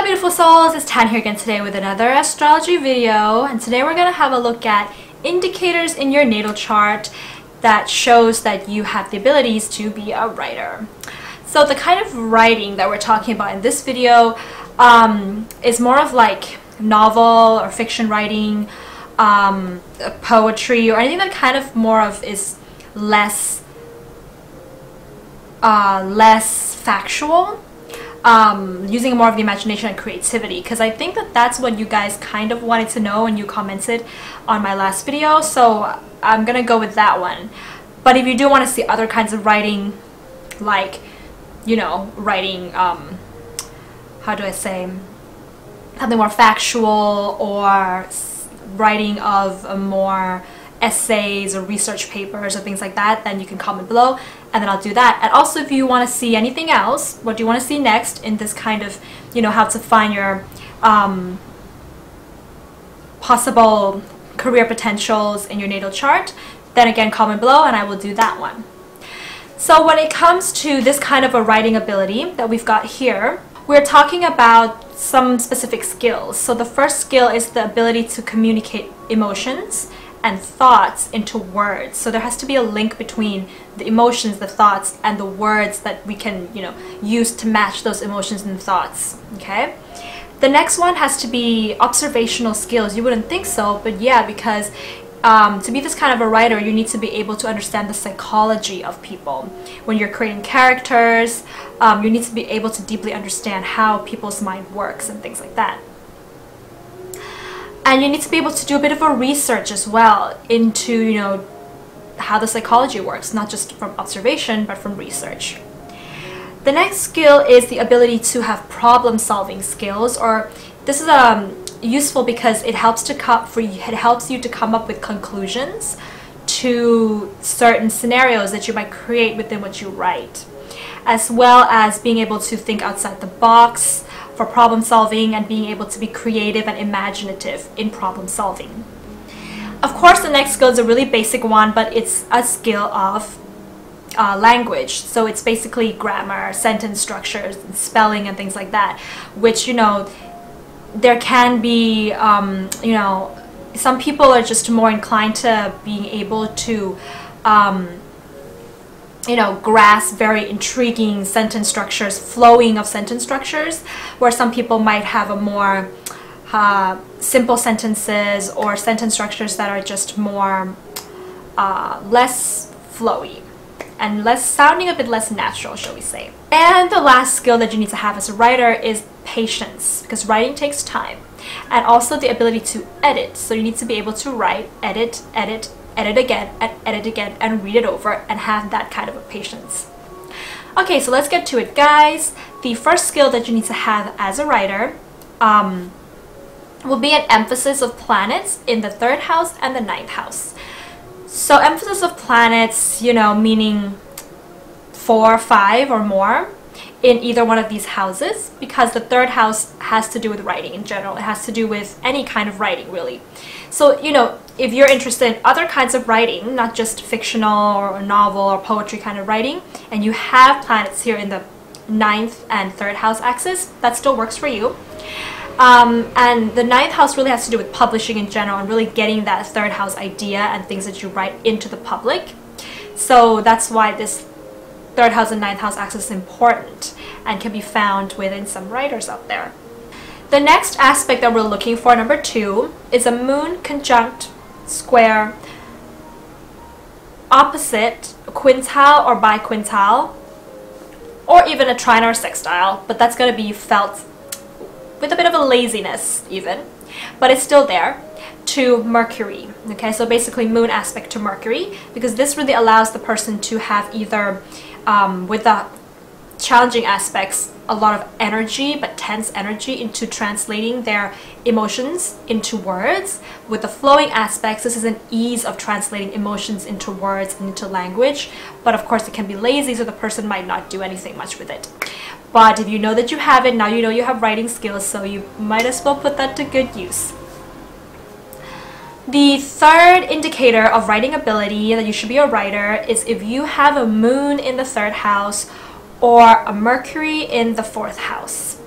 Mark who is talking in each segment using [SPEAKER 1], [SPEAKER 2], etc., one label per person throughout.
[SPEAKER 1] Hi beautiful souls, it's Tan here again today with another astrology video, and today we're going to have a look at indicators in your natal chart that shows that you have the abilities to be a writer. So the kind of writing that we're talking about in this video is more of like novel or fiction writing, poetry, or anything that kind of more of is less factual. Using more of the imagination and creativity, because I think that that's what you guys kind of wanted to know and you commented on my last video, so I'm gonna go with that one. But if you do want to see other kinds of writing, like, you know, writing, how do I say, something more factual, or writing of more essays or research papers or things like that, then you can comment below and then I'll do that. And also, if you want to see anything else, what do you want to see next in this kind of, you know, how to find your possible career potentials in your natal chart, then again comment below and I will do that one. So when it comes to this kind of a writing ability that we've got here, we're talking about some specific skills. So the first skill is the ability to communicate emotions and thoughts into words. So there has to be a link between the emotions, the thoughts, and the words that we can, you know, use to match those emotions and thoughts. Okay. The next one has to be observational skills. You wouldn't think so, but yeah, because to be this kind of a writer, you need to be able to understand the psychology of people. When you're creating characters, you need to be able to deeply understand how people's mind works and things like that. And you need to be able to do a bit of a research as well into, you know, how the psychology works, not just from observation, but from research. The next skill is the ability to have problem-solving skills, or this is useful because it helps you to come up with conclusions to certain scenarios that you might create within what you write, as well as being able to think outside the box for problem solving and being able to be creative and imaginative in problem solving. Of course, the next skill is a really basic one, but it's a skill of language. So it's basically grammar, sentence structures, and spelling and things like that, which, you know, there can be, you know, some people are just more inclined to being able to you know, grasp very intriguing sentence structures, flowing of sentence structures, where some people might have a more simple sentences or sentence structures that are just more less flowy and sounding a bit less natural, shall we say. And the last skill that you need to have as a writer is patience, because writing takes time, and also the ability to edit. So you need to be able to write, edit again and read it over and have that kind of a patience. Okay, so let's get to it, guys. The first skill that you need to have as a writer will be an emphasis of planets in the 3rd house and the 9th house. So emphasis of planets, you know, meaning 4, 5 or more in either one of these houses, because the 3rd house has to do with writing in general. It has to do with any kind of writing, really. So, you know, if you're interested in other kinds of writing, not just fictional or novel or poetry kind of writing, and you have planets here in the 9th and 3rd house axis, that still works for you. And the 9th house really has to do with publishing in general and really getting that 3rd house idea and things that you write into the public. So that's why this 3rd house and 9th house axis is important and can be found within some writers out there. The next aspect that we're looking for, number 2, is a moon conjunct, square, opposite, quintile or biquintile, or even a trine or a sextile, but that's going to be felt with a bit of a laziness even, but it's still there, to Mercury. Okay, so basically moon aspect to Mercury, because this really allows the person to have either with the challenging aspects a lot of energy, but tense energy, into translating their emotions into words. With the flowing aspects, this is an ease of translating emotions into words and into language, but of course it can be lazy, so the person might not do anything much with it. But if you know that you have it, now you know you have writing skills, so you might as well put that to good use. The third indicator of writing ability that you should be a writer is if you have a moon in the 3rd house or a Mercury in the 4th house.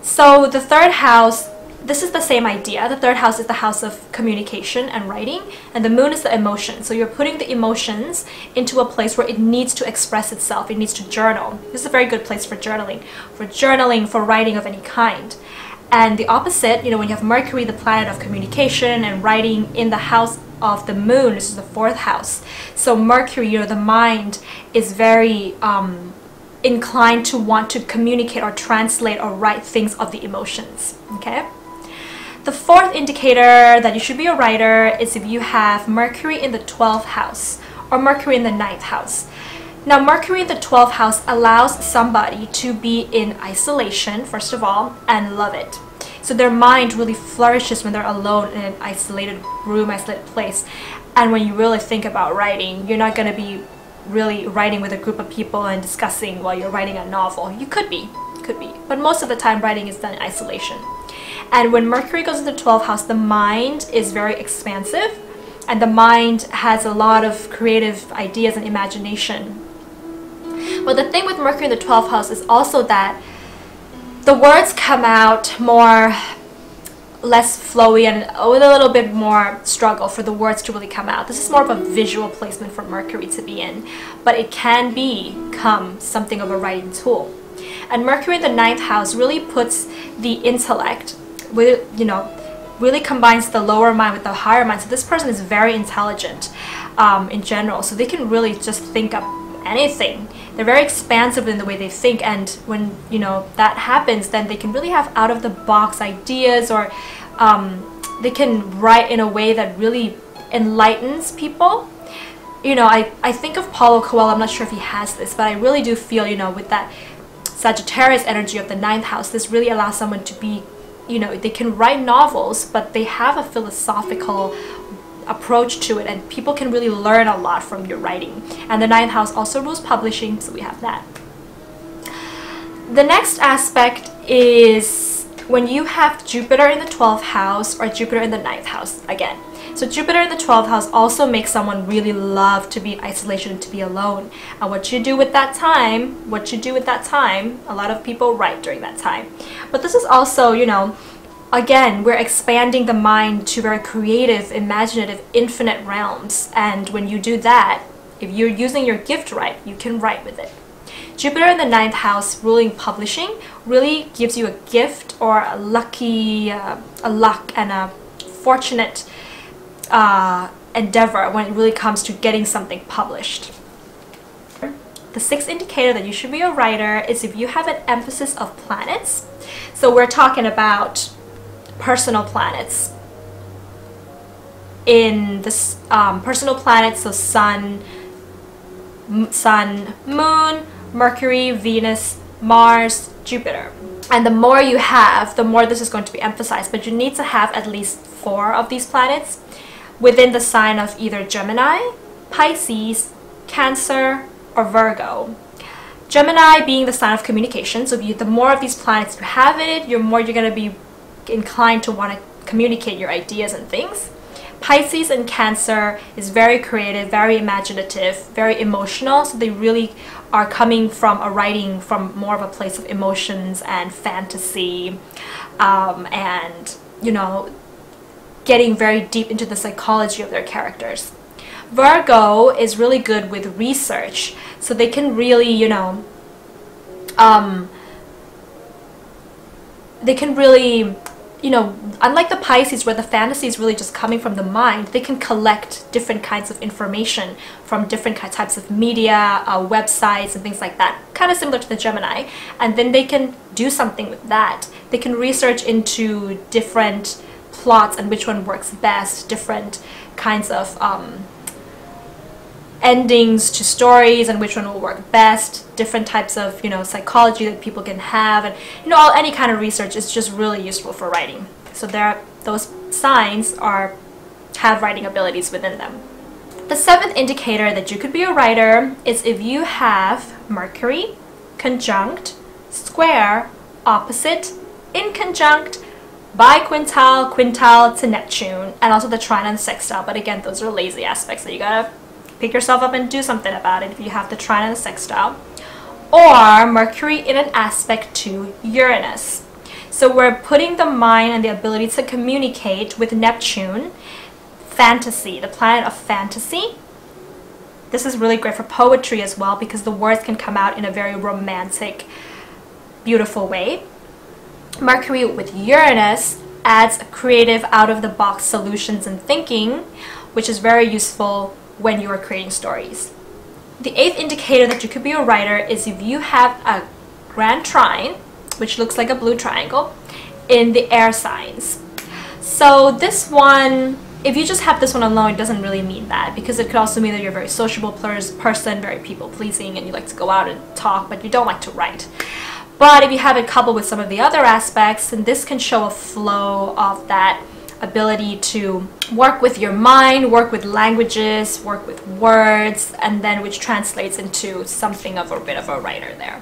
[SPEAKER 1] So the third house, this is the same idea. The third house is the house of communication and writing, and the moon is the emotion. So you're putting the emotions into a place where it needs to express itself. It needs to journal. This is a very good place for journaling, for writing of any kind. And the opposite, you know, when you have Mercury, the planet of communication and writing, in the house of the moon, this is the fourth house. So Mercury, you know, the mind is very inclined to want to communicate or translate or write things of the emotions. Okay. The fourth indicator that you should be a writer is if you have Mercury in the 12th house or Mercury in the 9th house. Now, Mercury in the 12th house allows somebody to be in isolation, first of all, and love it. So their mind really flourishes when they're alone in an isolated room, isolated place. And when you really think about writing, you're not going to be really writing with a group of people and discussing while you're writing a novel. You could be, but most of the time writing is done in isolation. And when Mercury goes into the 12th house, the mind is very expansive, and the mind has a lot of creative ideas and imagination. But the thing with Mercury in the 12th house is also that the words come out less flowy and with a little bit more struggle for the words to really come out. This is more of a visual placement for Mercury to be in, but it can become something of a writing tool. And Mercury in the 9th house really puts the intellect with, you know, really combines the lower mind with the higher mind. So this person is very intelligent in general, so they can really just think up anything. They're very expansive in the way they think, and when, you know, that happens, then they can really have out of the box ideas, or they can write in a way that really enlightens people. You know, I think of Paulo Coelho. I'm not sure if he has this, but I really do feel, you know, with that Sagittarius energy of the 9th house, this really allows someone to be, you know, they can write novels, but they have a philosophical approach to it, and people can really learn a lot from your writing. And the 9th house also rules publishing, so we have that. The next aspect is when you have Jupiter in the 12th house or Jupiter in the 9th house again. So Jupiter in the 12th house also makes someone really love to be in isolation and to be alone. And what you do with that time, a lot of people write during that time. But this is also, you know, again, we're expanding the mind to very creative, imaginative, infinite realms. And when you do that, if you're using your gift right, you can write with it. Jupiter in the 9th house ruling publishing really gives you a gift or a lucky, a luck and a fortunate endeavor when it really comes to getting something published. The sixth indicator that you should be a writer is if you have an emphasis of planets. So we're talking about personal planets. In this personal planets, so sun, moon, Mercury, Venus, Mars, Jupiter. And the more you have, the more this is going to be emphasized, but you need to have at least 4 of these planets within the sign of either Gemini, Pisces, Cancer, or Virgo. Gemini being the sign of communication, so the more of these planets you have in it, the more you're going to be inclined to want to communicate your ideas and things. Pisces and Cancer is very creative, very imaginative, very emotional, so they really are coming from a writing from more of a place of emotions and fantasy, and, you know, getting very deep into the psychology of their characters. Virgo is really good with research, so they can really, you know, unlike the Pisces where the fantasy is really just coming from the mind, they can collect different kinds of information from different types of media, websites and things like that, kind of similar to the Gemini, and then they can do something with that. They can research into different plots and which one works best, different kinds of endings to stories and which one will work best, different types of, you know, psychology that people can have, and, you know, any kind of research is just really useful for writing. So those signs have writing abilities within them. The 7th indicator that you could be a writer is if you have Mercury, conjunct, square, opposite, in conjunct, biquintile, quintile to Neptune, and also the trine and sextile. But again, those are lazy aspects that you gotta pick yourself up and do something about it if you have the trine and the sextile. Or Mercury in an aspect to Uranus. So we're putting the mind and the ability to communicate with Neptune, fantasy, the planet of fantasy. This is really great for poetry as well because the words can come out in a very romantic, beautiful way. Mercury with Uranus adds creative, out-of-the-box solutions and thinking, which is very useful when you are creating stories. The 8th indicator that you could be a writer is if you have a grand trine, which looks like a blue triangle, in the air signs. So this one, if you just have this one alone, it doesn't really mean that, because it could also mean that you're a very sociable person, very people-pleasing, and you like to go out and talk, but you don't like to write. But if you have it coupled with some of the other aspects, then this can show a flow of that ability to work with your mind, work with languages, work with words, and then which translates into something of a bit of a writer there.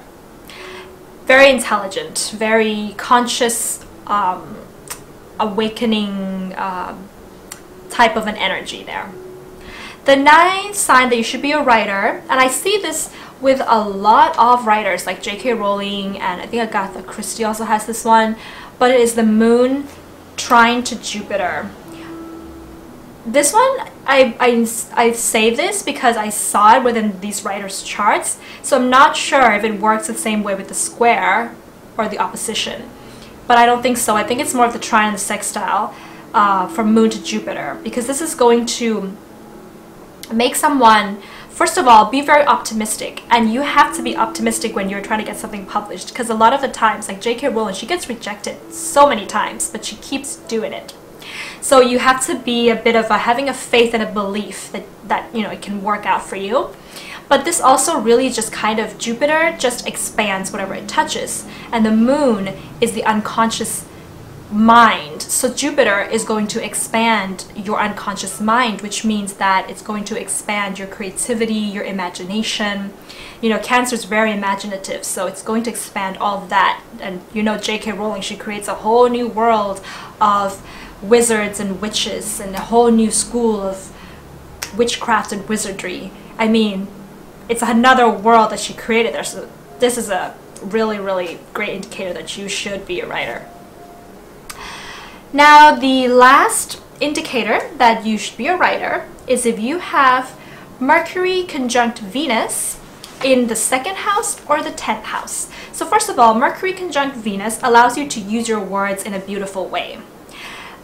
[SPEAKER 1] Very intelligent, very conscious, awakening type of an energy there. The 9th sign that you should be a writer, and I see this with a lot of writers like J.K. Rowling, and I think Agatha Christie also has this one, but it is the moon trine to Jupiter. This one, I say this because I saw it within these writers' charts, so I'm not sure if it works the same way with the square or the opposition. But I don't think so. I think it's more of the trine and the sextile from moon to Jupiter, because this is going to make someone, first of all, be very optimistic. And you have to be optimistic when you're trying to get something published, because a lot of the times, like J.K. Rowling, she gets rejected so many times, but she keeps doing it. So you have to be a bit of having a faith and a belief that you know, it can work out for you. But this also really just kind of, Jupiter just expands whatever it touches, and the moon is the unconscious mind. So Jupiter is going to expand your unconscious mind, which means that it's going to expand your creativity, your imagination. You know, Cancer is very imaginative, so it's going to expand all of that. And you know, J.K. Rowling, she creates a whole new world of wizards and witches and a whole new school of witchcraft and wizardry. I mean, it's another world that she created there. So this is a really, really great indicator that you should be a writer. Now, the last indicator that you should be a writer is if you have Mercury conjunct Venus in the 2nd house or the 10th house. So first of all, Mercury conjunct Venus allows you to use your words in a beautiful way.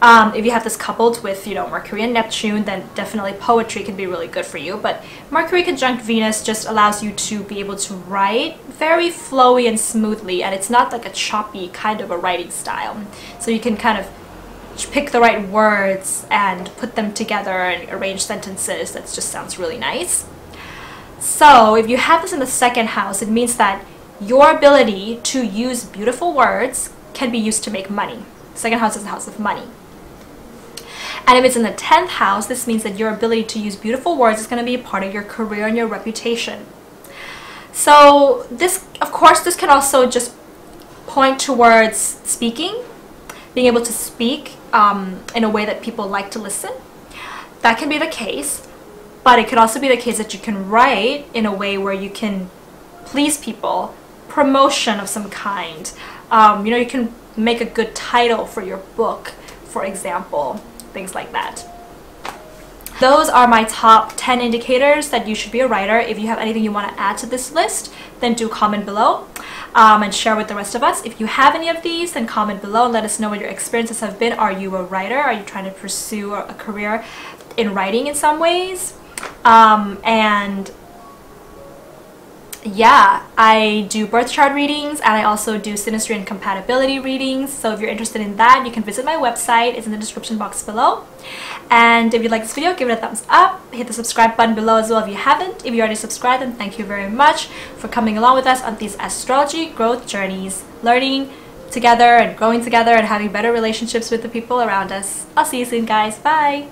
[SPEAKER 1] If you have this coupled with, you know, Mercury and Neptune, then definitely poetry can be really good for you. But Mercury conjunct Venus just allows you to be able to write very flowy and smoothly, and it's not like a choppy kind of a writing style. So you can kind of pick the right words and put them together and arrange sentences. That just sounds really nice. So if you have this in the 2nd house, it means that your ability to use beautiful words can be used to make money. 2nd house is the house of money. And if it's in the 10th house, this means that your ability to use beautiful words is going to be a part of your career and your reputation. So this, of course, this can also just point towards speaking, being able to speak in a way that people like to listen. That can be the case, but it could also be the case that you can write in a way where you can please people, promotion of some kind. You know, you can make a good title for your book, for example, things like that. Those are my top 10 indicators that you should be a writer. If you have anything you want to add to this list, then do comment below and share with the rest of us. If you have any of these, then comment below and let us know what your experiences have been. Are you a writer? Are you trying to pursue a career in writing in some ways? And yeah, I do birth chart readings, and I also do synastry and compatibility readings. So if you're interested in that, you can visit my website. It's in the description box below. And if you like this video, give it a thumbs up. Hit the subscribe button below as well if you haven't. If you already subscribed, then thank you very much for coming along with us on these astrology growth journeys, learning together and growing together and having better relationships with the people around us. I'll see you soon, guys. Bye!